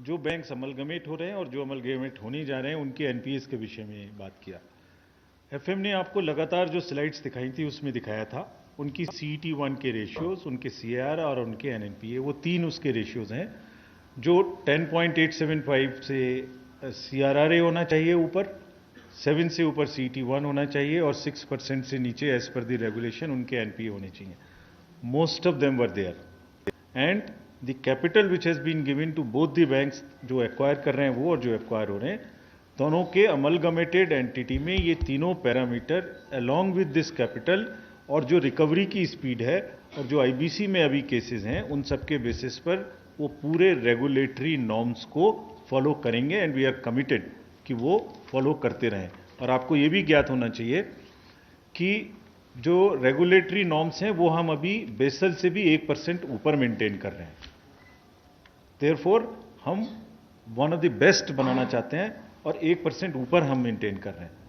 जो बैंक अमलगमेट हो रहे हैं और जो अमलगमेट होने जा रहे हैं उनके NPAs के विषय में बात किया। FM ने आपको लगातार जो स्लाइड्स दिखाई थी उसमें दिखाया था उनकी CET1 के रेशियोज, उनके CAR और उनके NNPA, वो 3 उसके रेशियोज हैं जो 10.875 से CRRA होना चाहिए ऊपर, 7 से ऊपर CET1 होना चाहिए और 6% से नीचे एज पर द रेगुलेशन उनके NPA होने चाहिए। Most of them were there and the capital which has been given to both the banks, जो एक्वायर कर रहे हैं वो और जो एक्वायर हो रहे हैं, दोनों के अमलगमेटेड एंटिटी में ये तीनों parameter along with this capital और जो रिकवरी की स्पीड है और जो आईबीसी में अभी केसेस हैं उन सब के बेसिस पर वो पूरे रेगुलेटरी नॉर्म्स को फॉलो करेंगे एंड वी आर कमिटेड कि वो फॉलो करते रहें। और आपको ये भी ज्ञात होना चाहिए कि जो रेगुलेटरी नॉर्म्स हैं वो हम अभी बेसल से भी 1% ऊपर मेंटेन कर रहे हैं। देयरफॉर हम वन ऑफ द बेस्ट बनाना चाहते हैं और 1% ऊपर हम मेंटेन कर रहे हैं।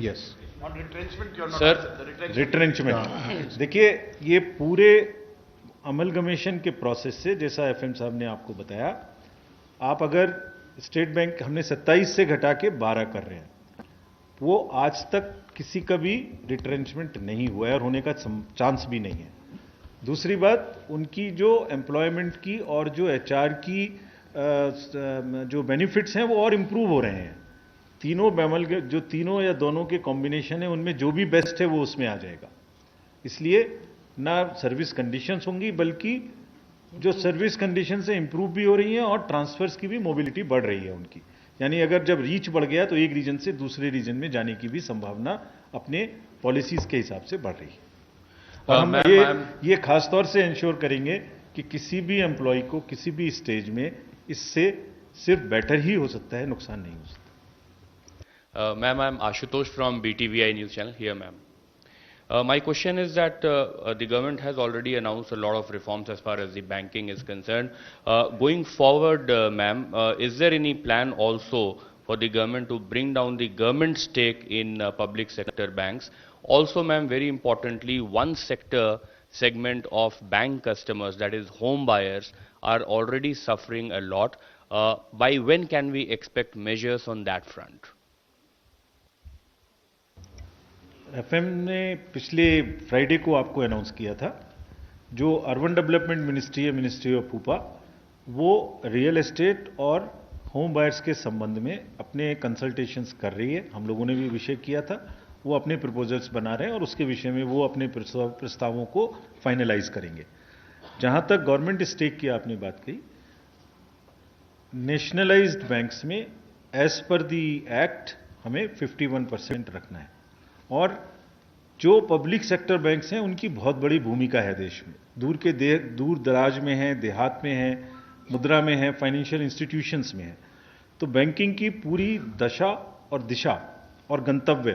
Yes. सर रिट्रेंचमेंट देखिए, ये पूरे अमलगमेशन के प्रोसेस से, जैसा एफएम साहब ने आपको बताया, आप अगर स्टेट बैंक हमने 27 से घटा के 12 कर रहे हैं, वो आज तक किसी का भी रिट्रेंचमेंट नहीं हुआ है और होने का चांस भी नहीं है। दूसरी बात, उनकी जो एम्प्लॉयमेंट की और जो एचआर की जो बेनिफिट्स हैं वो और इम्प्रूव हो रहे हैं। तीनों बैमल के जो तीनों या दोनों के कॉम्बिनेशन है उनमें जो भी बेस्ट है वो उसमें आ जाएगा। इसलिए ना सर्विस कंडीशंस होंगी, बल्कि जो सर्विस कंडीशन से इंप्रूव भी हो रही हैं और ट्रांसफर्स की भी मोबिलिटी बढ़ रही है उनकी। यानी अगर जब रीच बढ़ गया तो एक रीजन से दूसरे रीजन में जाने की भी संभावना अपने पॉलिसीज के हिसाब से बढ़ रही है। और हम ये खास तौर से इंश्योर करेंगे कि किसी भी एम्प्लॉय को किसी भी स्टेज में इससे सिर्फ बेटर ही हो सकता है, नुकसान नहीं हो सकता। Ma'am, I'm Ashutosh from BTVI News Channel here, ma'am. My question is that the government has already announced a lot of reforms as far as the banking is concerned. Going forward, ma'am, is there any plan also for the government to bring down the government stake in public sector banks? Also, ma'am, very importantly, one segment of bank customers, that is home buyers, are already suffering a lot. By when can we expect measures on that front? FM ने पिछले Friday को आपको announce किया था, जो urban development ministry है, ministry of pupa, वो real estate और होम बायर्स के संबंध में अपने कंसल्टेशंस कर रही है। हम लोगों ने भी विषय किया था, वो अपने प्रपोजल्स बना रहे हैं और उसके विषय में वो अपने प्रस्तावों को फाइनलाइज करेंगे। जहां तक गवर्नमेंट स्टेक की आपने बात कही, नेशनलाइज्ड बैंक्स में एज पर दी एक्ट हमें 51% रखना है और जो पब्लिक सेक्टर बैंक्स हैं उनकी बहुत बड़ी भूमिका है देश में। दूर दराज में है, देहात में है, मुद्रा में है, फाइनेंशियल इंस्टीट्यूशंस में है। तो बैंकिंग की पूरी दशा और दिशा और गंतव्य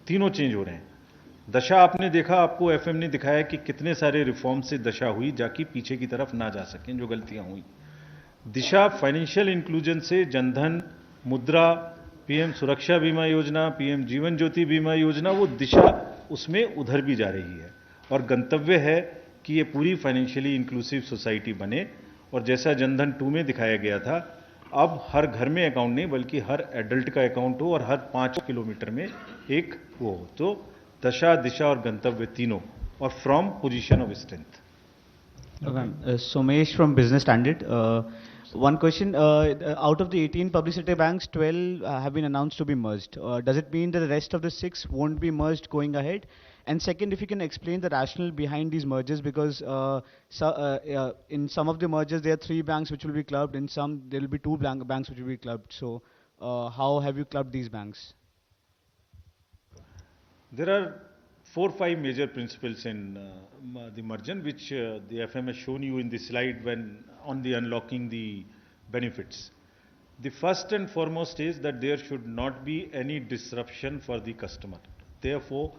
तीनों चेंज हो रहे हैं। दशा आपने देखा, आपको एफएम ने दिखाया कि कितने सारे रिफॉर्म से दशा हुई जाकि पीछे की तरफ ना जा सकें जो गलतियां हुई। दिशा फाइनेंशियल इंक्लूजन से जनधन, मुद्रा, पीएम सुरक्षा बीमा योजना, पीएम जीवन ज्योति बीमा योजना, वो दिशा उसमें उधर भी जा रही है और गंतव्य है कि ये पूरी फाइनेंशियली इंक्लूसिव सोसाइटी बने। और जैसा जनधन 2 में दिखाया गया था, अब हर घर में अकाउंट नहीं बल्कि हर एडल्ट का अकाउंट हो और हर 5 किलोमीटर में एक वो हो। तो दशा, दिशा और गंतव्य तीनों, और from position of strength. Somesh from Business Standard. One question, out of the 18 public sector banks, 12 have been announced to be merged. Does it mean that the rest of the 6 won't be merged going ahead? And second, if you can explain the rationale behind these mergers, because in some of the mergers there are 3 banks which will be clubbed, in some there will be 2 banks which will be clubbed. So how have you clubbed these banks? There are 4-5 major principles in the merger, which the FM has shown you in the slide when on the unlocking the benefits. The first and foremost is that there should not be any disruption for the customer. Therefore,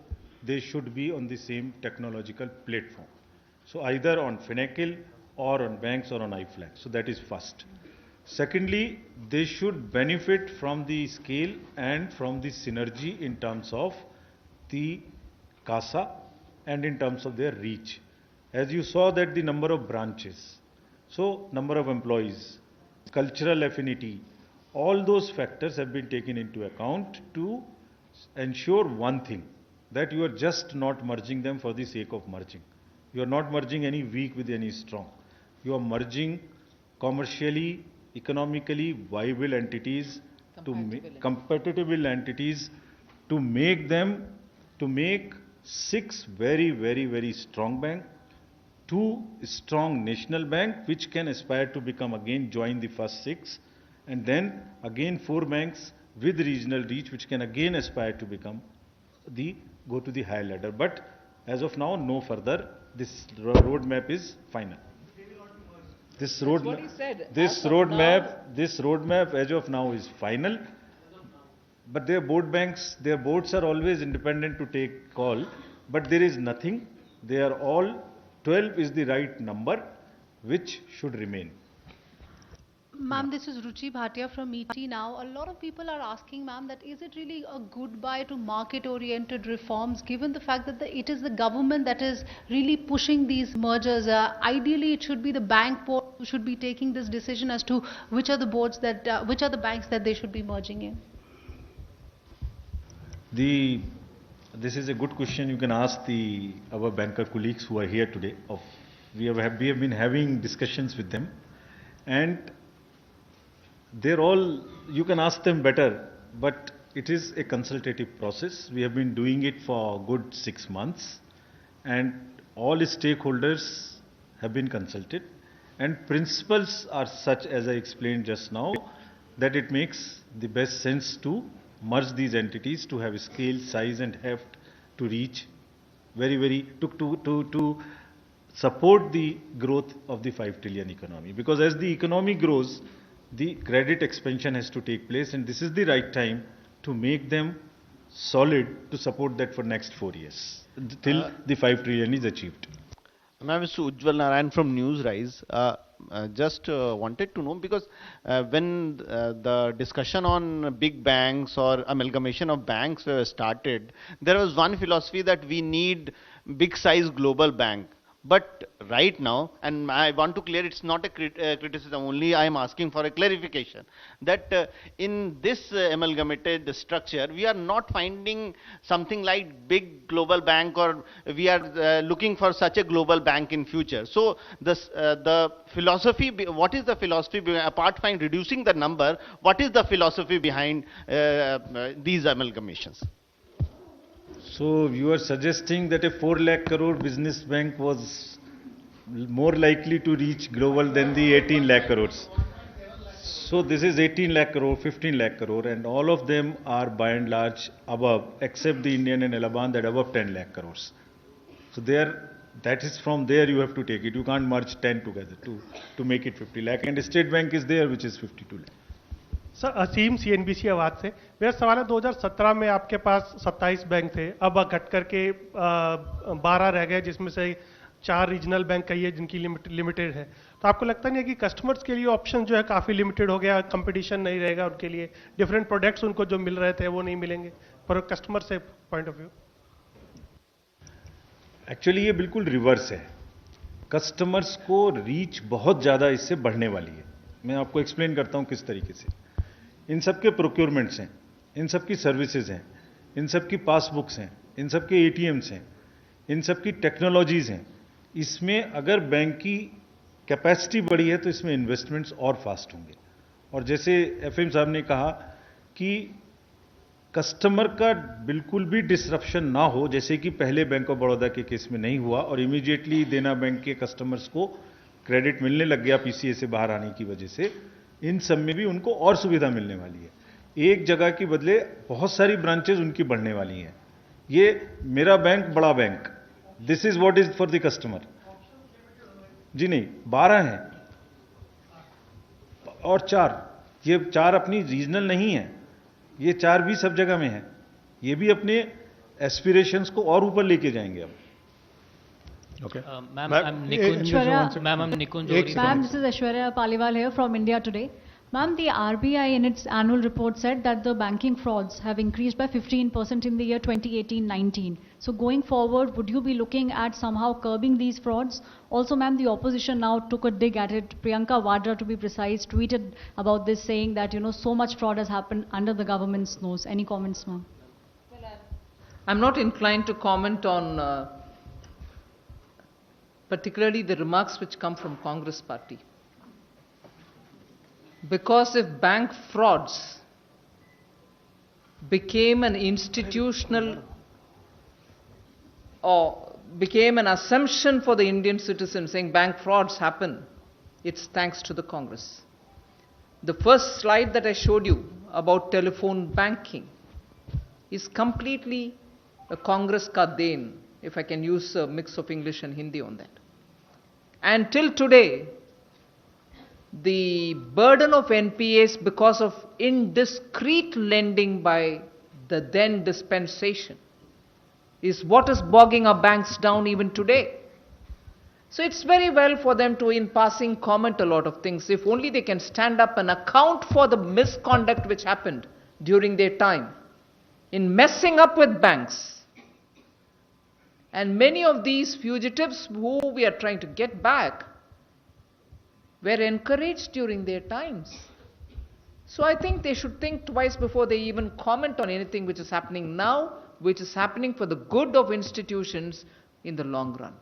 they should be on the same technological platform. So either on Finacle or on banks or on iFlag. So that is first. Secondly, they should benefit from the scale and from the synergy in terms of the CASA and in terms of their reach. As you saw that the number of branches, so number of employees, cultural affinity, all those factors have been taken into account to ensure one thing, that you are just not merging them for the sake of merging. You are not merging any weak with any strong. You are merging commercially, economically viable entities, compatible entities, to make 6 very, very, very strong bank, 2 strong national bank which can aspire to become again join the first 6, and then again 4 banks with regional reach which can again aspire to become go to the higher ladder. But As of now, no further. This roadmap is final. This That's what he said. This As of roadmap as of now is final. But their boards are always independent to take call. But there is nothing. They are all 12 is the right number, which should remain. Ma'am, this is Ruchi Bhatia from ET now. A lot of people are asking, ma'am, that is it really a goodbye to market-oriented reforms, given the fact that it is the government that is really pushing these mergers? Ideally, it should be the bank board who should be taking this decision as to which are the boards that, which are the banks that they should be merging in. This is a good question. You can ask our banker colleagues who are here today. We have been having discussions with them, and they're all, you can ask them better, but it is a consultative process. We have been doing it for a good 6 months, and all stakeholders have been consulted, and principles are such, as I explained just now, that it makes the best sense to merge these entities to have scale, size and heft to reach to support the growth of the 5 trillion economy. Because as the economy grows, the credit expansion has to take place, and this is the right time to make them solid to support that for next 4 years till the 5 trillion is achieved. Ma'am, Mr. Ujjwal Narayan from Newsrise. Just wanted to know, because when the discussion on big banks or amalgamation of banks started, there was one philosophy that we need big size global bank. But right now, and I want to clear, it's not a criticism, only I am asking for a clarification, that in this amalgamated structure, we are not finding something like big global bank, or we are looking for such a global bank in future. So the philosophy, what is the philosophy, apart from reducing the number, what is the philosophy behind these amalgamations? So you are suggesting that a 4 lakh crore business bank was more likely to reach global than the 18 lakh crores. So this is 18 lakh crore, 15 lakh crore, and all of them are by and large above, except the Indian and Elaban, that above 10 lakh crores. So that is from there you have to take it. You can't merge 10 together to make it 50 lakh. And State Bank is there, which is 52 lakh. Sir, Aseem CNBC Awaaz से मेरा सवाल है, 2017 में आपके पास 27 bank थे, अब घट करके 12 रह गए, जिसमें से 4 रीजनल बैंक कही है जिनकी लिमिटेड है. तो आपको लगता नहीं है कि कस्टमर्स के लिए ऑप्शन जो है काफ़ी लिमिटेड हो गया, कंपटीशन नहीं रहेगा उनके लिए, डिफरेंट प्रोडक्ट्स उनको जो मिल रहे थे वो नहीं मिलेंगे पर कस्टमर से पॉइंट ऑफ व्यू? एक्चुअली ये बिल्कुल रिवर्स है. कस्टमर्स को रीच बहुत ज़्यादा इससे बढ़ने वाली है. मैं आपको एक्सप्लेन करता हूँ किस तरीके से. इन सब के प्रोक्योरमेंट्स हैं, इन सब की सर्विसेज हैं, इन सब की पासबुक्स हैं, इन सब के एटीएम्स हैं, इन सब की टेक्नोलॉजीज हैं. इसमें अगर बैंक की कैपेसिटी बढ़ी है तो इसमें इन्वेस्टमेंट्स और फास्ट होंगे. और जैसे एफएम साहब ने कहा कि कस्टमर का बिल्कुल भी डिसरप्शन ना हो, जैसे कि पहले बैंक ऑफ बड़ौदा के केस में नहीं हुआ और इमीडिएटली देना बैंक के कस्टमर्स को क्रेडिट मिलने लग गया पीसीए से बाहर आने की वजह से. इन सब में भी उनको और सुविधा मिलने वाली है. एक जगह के बदले बहुत सारी ब्रांचेज उनकी बढ़ने वाली हैं. ये मेरा बैंक बड़ा bank, this is what is for the customer. जी नहीं, 12 हैं और 4, ये 4 अपनी रीजनल नहीं है, ये 4 भी सब जगह में हैं. ये भी अपने एस्पिरेशंस को और ऊपर लेके जाएंगे अब. Okay. Ma'am, I'm Nikunj. Ma'am, this is Aishwarya Paliwal here from India Today. Ma'am, the RBI in its annual report said that the banking frauds have increased by 15% in the year 2018-19. So going forward, would you be looking at somehow curbing these frauds? Also, ma'am, the opposition now took a dig at it. Priyanka Vadra, to be precise, tweeted about this, saying that, so much fraud has happened under the government's nose. Any comments, ma'am? I'm not inclined to comment on particularly the remarks which come from Congress party. Because if bank frauds became an institutional or became an assumption for the Indian citizen saying bank frauds happen, it's thanks to the Congress. The first slide that I showed you about telephone banking is completely a Congress ka den, if I can use a mix of English and Hindi on that. And till today, the burden of NPAs because of indiscreet lending by the then dispensation is what is bogging our banks down even today. So it's very well for them to, in passing, comment a lot of things. If only they can stand up and account for the misconduct which happened during their time in messing up with banks. And many of these fugitives who we are trying to get back were encouraged during their times. So I think they should think twice before they even comment on anything which is happening now, which is happening for the good of institutions in the long run.